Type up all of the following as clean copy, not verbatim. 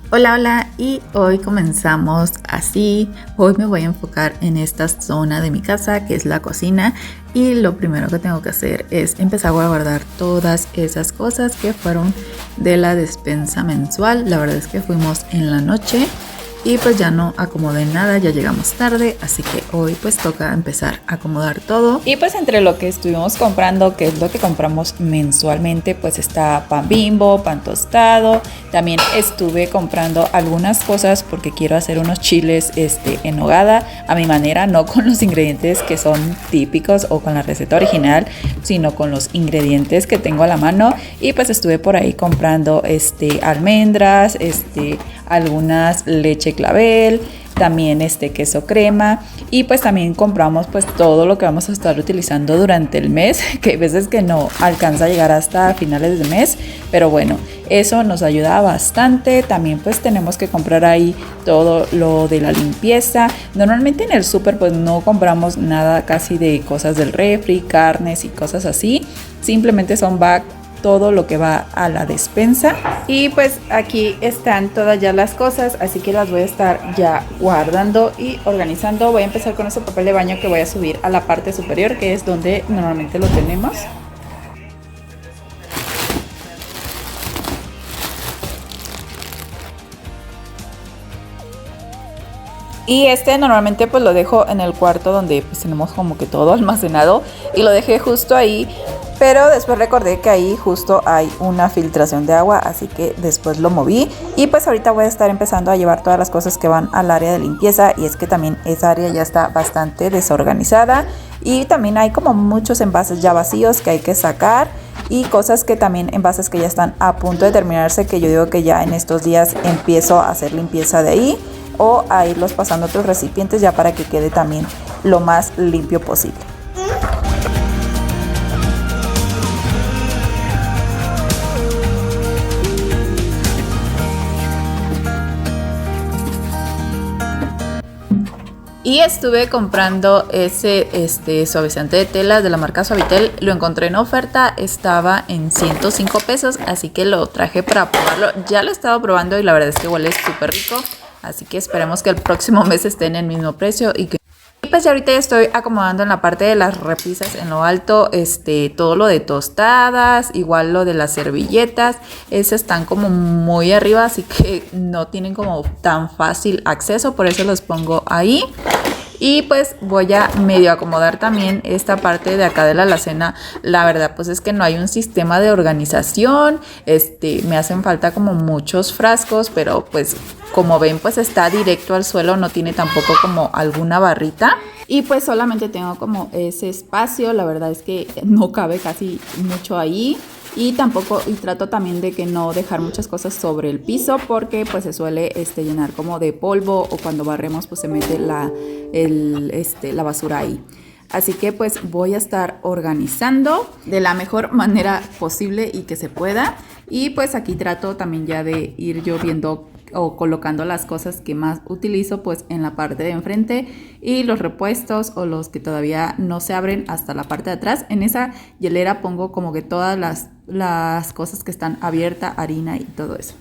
Hola, hola, y hoy comenzamos así. Hoy me voy a enfocar en esta zona de mi casa que es la cocina, y lo primero que tengo que hacer es empezar a guardar todas esas cosas que fueron de la despensa mensual. La verdad es que fuimos en la noche y pues ya no acomodé nada, ya llegamos tarde, así que hoy pues toca empezar a acomodar todo. Y pues entre lo que estuvimos comprando, que es lo que compramos mensualmente, pues está pan Bimbo, pan tostado. También estuve comprando algunas cosas porque quiero hacer unos chiles en nogada a mi manera, no con los ingredientes que son típicos o con la receta original, sino con los ingredientes que tengo a la mano. Y pues estuve por ahí comprando almendras, algunas leche clavel, también queso crema, y pues también compramos pues todo lo que vamos a estar utilizando durante el mes, que hay veces que no alcanza a llegar hasta finales de mes, pero bueno, eso nos ayuda bastante. También pues tenemos que comprar ahí todo lo de la limpieza. Normalmente en el súper pues no compramos nada casi de cosas del refri, carnes y cosas así, simplemente son todo lo que va a la despensa. Y pues aquí están todas ya las cosas, así que las voy a estar ya guardando y organizando. Voy a empezar con ese papel de baño que voy a subir a la parte superior, que es donde normalmente lo tenemos. Y normalmente pues lo dejo en el cuarto donde pues tenemos como que todo almacenado, y lo dejé justo ahí, pero después recordé que ahí justo hay una filtración de agua, así que después lo moví. Y pues ahorita voy a estar empezando a llevar todas las cosas que van al área de limpieza, y es que también esa área ya está bastante desorganizada y también hay como muchos envases ya vacíos que hay que sacar, y cosas que también, envases que ya están a punto de terminarse, que yo digo que ya en estos días empiezo a hacer limpieza de ahí, o a irlos pasando a otros recipientes ya para que quede también lo más limpio posible. Y estuve comprando ese suavizante de telas de la marca Suavitel. Lo encontré en oferta, estaba en 105 pesos, así que lo traje para probarlo. Ya lo he estado probando y la verdad es que huele súper rico, así que esperemos que el próximo mes esté en el mismo precio. Y pues ya ahorita ya estoy acomodando en la parte de las repisas en lo alto, todo lo de tostadas, igual lo de las servilletas. Esas están como muy arriba, así que no tienen como tan fácil acceso, por eso los pongo ahí. Y pues voy a medio acomodar también esta parte de acá de la alacena. La verdad pues es que no hay un sistema de organización, me hacen falta como muchos frascos, pero pues como ven pues está directo al suelo, no tiene tampoco como alguna barrita. Y pues solamente tengo como ese espacio, la verdad es que no cabe casi mucho ahí. Y trato también de que no dejar muchas cosas sobre el piso, porque pues se suele llenar como de polvo, o cuando barremos pues se mete la basura ahí. Así que pues voy a estar organizando de la mejor manera posible y que se pueda. Y pues aquí trato también ya de ir yo viendo o colocando las cosas que más utilizo pues en la parte de enfrente, y los repuestos o los que todavía no se abren hasta la parte de atrás. En esa hielera pongo como que todas las cosas que están abiertas, harina y todo eso.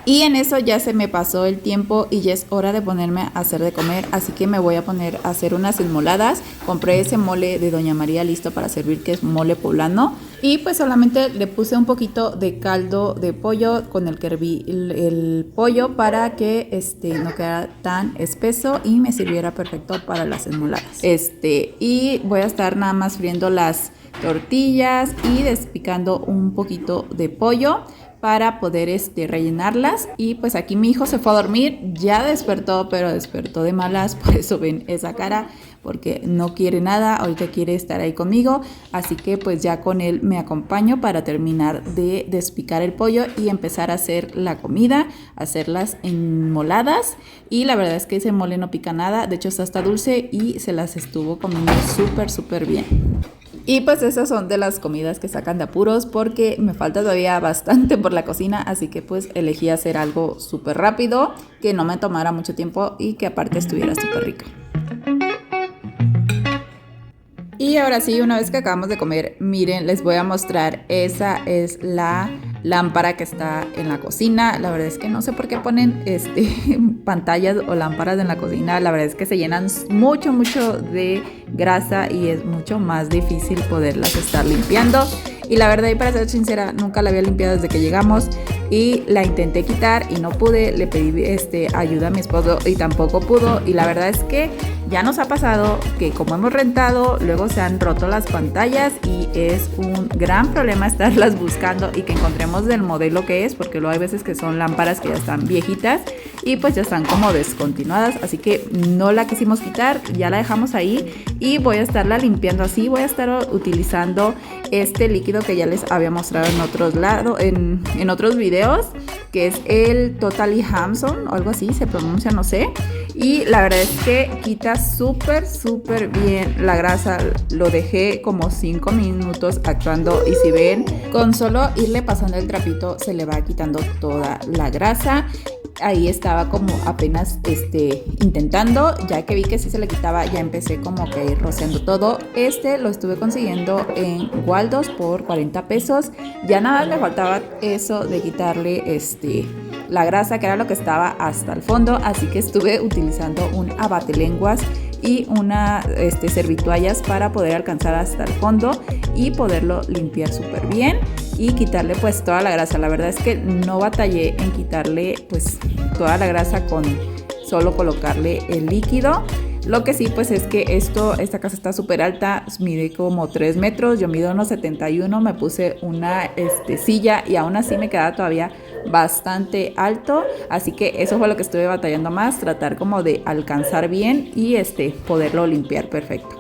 Y en eso ya se me pasó el tiempo y ya es hora de ponerme a hacer de comer, así que me voy a poner a hacer unas enmoladas. Compré ese mole de Doña María listo para servir, que es mole poblano, y pues solamente le puse un poquito de caldo de pollo con el que herví el pollo para que no quedara tan espeso y me sirviera perfecto para las enmoladas. Y voy a estar nada más friendo las tortillas y despicando un poquito de pollo para poder rellenarlas. Y pues aquí mi hijo se fue a dormir, ya despertó, pero despertó de malas, por eso ven esa cara, porque no quiere nada, ahorita quiere estar ahí conmigo, así que pues ya con él me acompaño para terminar de despicar el pollo y empezar a hacer la comida, hacerlas enmoladas. Y la verdad es que ese mole no pica nada, de hecho está hasta dulce y se las estuvo comiendo súper bien. Y pues esas son de las comidas que sacan de apuros, porque me falta todavía bastante por la cocina, así que pues elegí hacer algo súper rápido, que no me tomara mucho tiempo y que aparte estuviera súper rico. Y ahora sí, una vez que acabamos de comer, miren, les voy a mostrar, esa es la lámpara que está en la cocina. La verdad es que no sé por qué ponen pantallas o lámparas en la cocina. La verdad es que se llenan mucho de grasa y es mucho más difícil poderlas estar limpiando. Y la verdad, y para ser sincera, nunca la había limpiado desde que llegamos y la intenté quitar y no pude. Le pedí ayuda a mi esposo y tampoco pudo. Y la verdad es que ya nos ha pasado que como hemos rentado, luego se han roto las pantallas y es un gran problema estarlas buscando y que encontremos del modelo que es, porque luego hay veces que son lámparas que ya están viejitas y pues ya están como descontinuadas, así que no la quisimos quitar, ya la dejamos ahí y voy a estarla limpiando así. Voy a estar utilizando este líquido que ya les había mostrado en otros lados, en otros videos, que es el Totally Handsome o algo así se pronuncia, no sé. Y la verdad es que quita súper bien la grasa. Lo dejé como 5 minutos actuando y si ven, con solo irle pasando el trapito se le va quitando toda la grasa. Ahí estaba como apenas intentando, ya que vi que sí se le quitaba, ya empecé como que a ir rociando todo. Lo estuve consiguiendo en Waldos por 40 pesos. Ya nada le faltaba eso de quitarle la grasa, que era lo que estaba hasta el fondo, así que estuve utilizando un abatelenguas y una servitoallas para poder alcanzar hasta el fondo y poderlo limpiar súper bien y quitarle pues toda la grasa. La verdad es que no batallé en quitarle pues toda la grasa con solo colocarle el líquido. Lo que sí pues es que esta casa está súper alta, mide como 3 metros, yo mido unos 71, me puse una silla y aún así me quedaba todavía bastante alto, así que eso fue lo que estuve batallando más, tratar como de alcanzar bien y poderlo limpiar perfecto.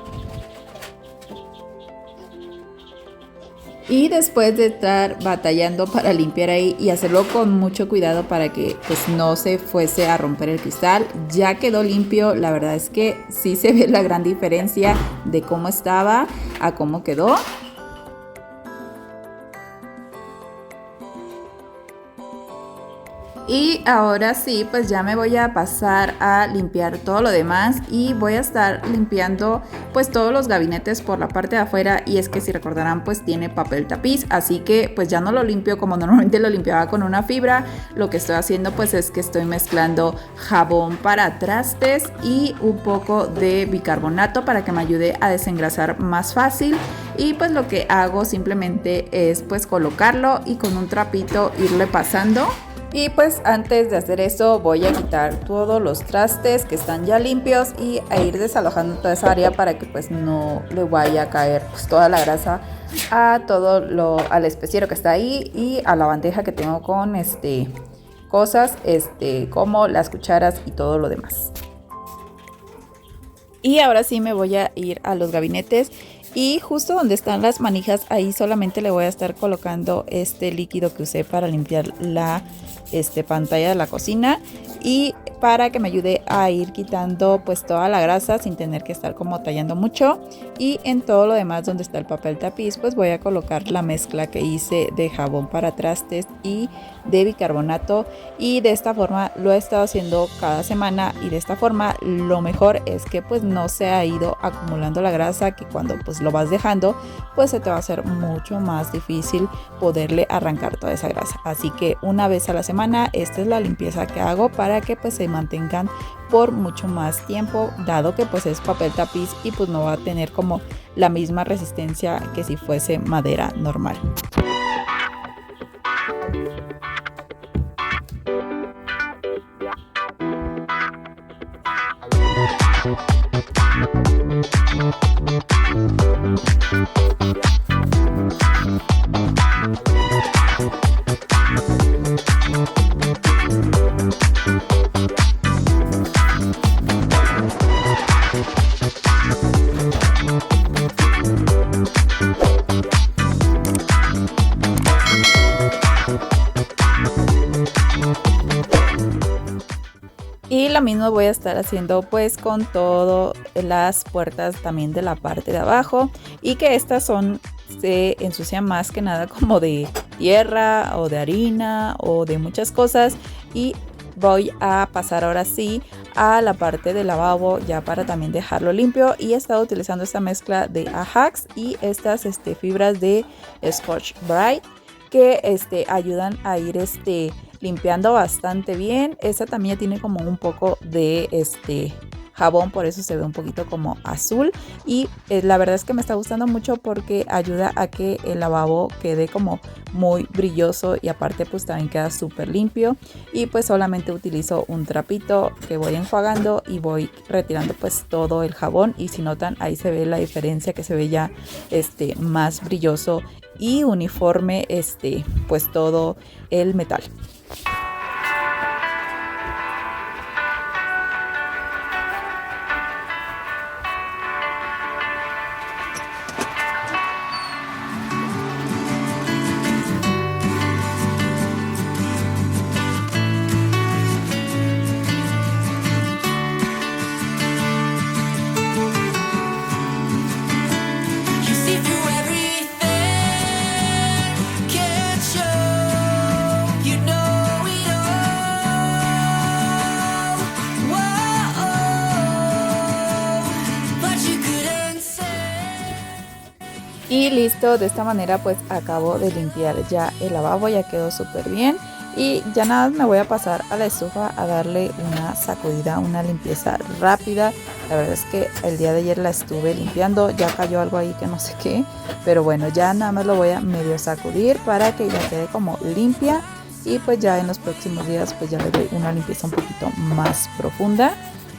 Y después de estar batallando para limpiar ahí y hacerlo con mucho cuidado para que pues no se fuese a romper el cristal, ya quedó limpio. La verdad es que sí se ve la gran diferencia de cómo estaba a cómo quedó. Y ahora sí, pues ya me voy a pasar a limpiar todo lo demás y voy a estar limpiando pues todos los gabinetes por la parte de afuera. Y es que si recordarán pues tiene papel tapiz, así que pues ya no lo limpio como normalmente lo limpiaba con una fibra. Lo que estoy haciendo pues es que estoy mezclando jabón para trastes y un poco de bicarbonato para que me ayude a desengrasar más fácil. Y pues lo que hago simplemente es pues colocarlo y con un trapito irle pasando. Y pues antes de hacer eso voy a quitar todos los trastes que están ya limpios y a ir desalojando toda esa área para que pues no le vaya a caer pues toda la grasa a al especiero que está ahí y a la bandeja que tengo con cosas como las cucharas y todo lo demás. Y ahora sí me voy a ir a los gabinetes. Y justo donde están las manijas, ahí solamente le voy a estar colocando este líquido que usé para limpiar la pantalla de la cocina y para que me ayude a ir quitando pues toda la grasa sin tener que estar como tallando mucho. Y en todo lo demás donde está el papel tapiz pues voy a colocar la mezcla que hice de jabón para trastes y de bicarbonato, y de esta forma lo he estado haciendo cada semana. Y de esta forma lo mejor es que pues no se ha ido acumulando la grasa, que cuando pues lo vas dejando pues se te va a hacer mucho más difícil poderle arrancar toda esa grasa. Así que una vez a la semana esta es la limpieza que hago para que pues se mantengan por mucho más tiempo, dado que pues es papel tapiz y pues no va a tener como la misma resistencia que si fuese madera normal. Y lo mismo voy a estar haciendo pues con todas las puertas también de la parte de abajo, y que estas se ensucian más que nada como de tierra o de harina o de muchas cosas. Y voy a pasar ahora sí a la parte del lavabo ya para también dejarlo limpio. Y he estado utilizando esta mezcla de Ajax y estas fibras de Scotch Brite que ayudan a ir limpiando bastante bien. Esta también tiene como un poco de jabón, por eso se ve un poquito como azul, y la verdad es que me está gustando mucho porque ayuda a que el lavabo quede como muy brilloso y aparte pues también queda súper limpio. Y pues solamente utilizo un trapito que voy enjuagando y voy retirando pues todo el jabón, y si notan ahí se ve la diferencia, que se ve ya más brilloso y uniforme pues todo el metal. Y listo, de esta manera pues acabo de limpiar ya el lavabo, ya quedó súper bien. Y ya nada, me voy a pasar a la estufa a darle una sacudida, una limpieza rápida. La verdad es que el día de ayer la estuve limpiando, ya cayó algo ahí que no sé qué. Pero bueno, ya nada más lo voy a medio sacudir para que ya quede como limpia. Y pues ya en los próximos días pues ya le doy una limpieza un poquito más profunda.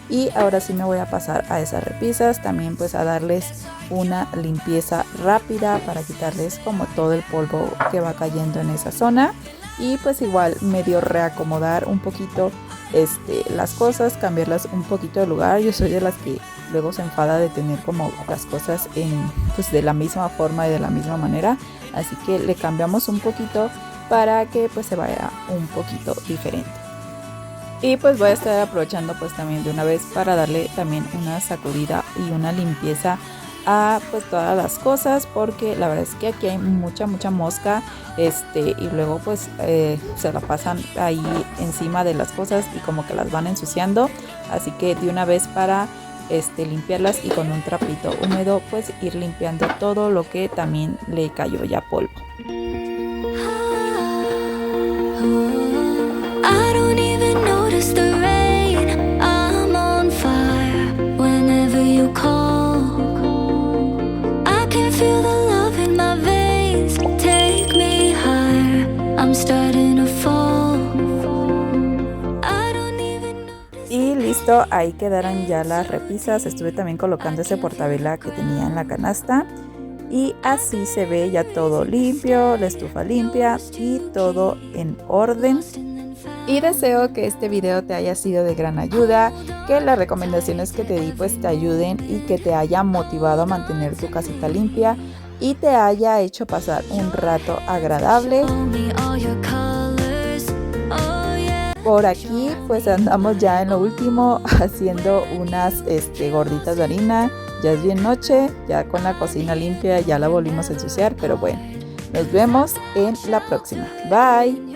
Y ahora sí me voy a pasar a esas repisas, también pues a darles una limpieza rápida para quitarles como todo el polvo que va cayendo en esa zona. Y pues igual medio reacomodar un poquito las cosas, cambiarlas un poquito de lugar. Yo soy de las que luego se enfada de tener como las cosas pues de la misma forma y de la misma manera. Así que le cambiamos un poquito para que pues se vaya un poquito diferente. Y pues voy a estar aprovechando pues también de una vez para darle también una sacudida y una limpieza a pues todas las cosas, porque la verdad es que aquí hay mucha mosca y luego pues se la pasan ahí encima de las cosas y como que las van ensuciando. Así que de una vez para limpiarlas y con un trapito húmedo pues ir limpiando todo lo que también le cayó ya polvo. The rain, I'm on fire whenever you call. I can feel the love in my veins, take me higher, I'm starting to fall. I don't even know. Y listo, ahí quedaron ya las repisas. Estuve también colocando ese portavela que tenía en la canasta. Y así se ve ya todo limpio, la estufa limpia y todo en orden. Y deseo que este video te haya sido de gran ayuda, que las recomendaciones que te di pues te ayuden y que te haya motivado a mantener tu casita limpia y te haya hecho pasar un rato agradable. Por aquí pues andamos ya en lo último haciendo unas gorditas de harina. Ya es bien noche, ya con la cocina limpia ya la volvimos a ensuciar, pero bueno, nos vemos en la próxima. Bye.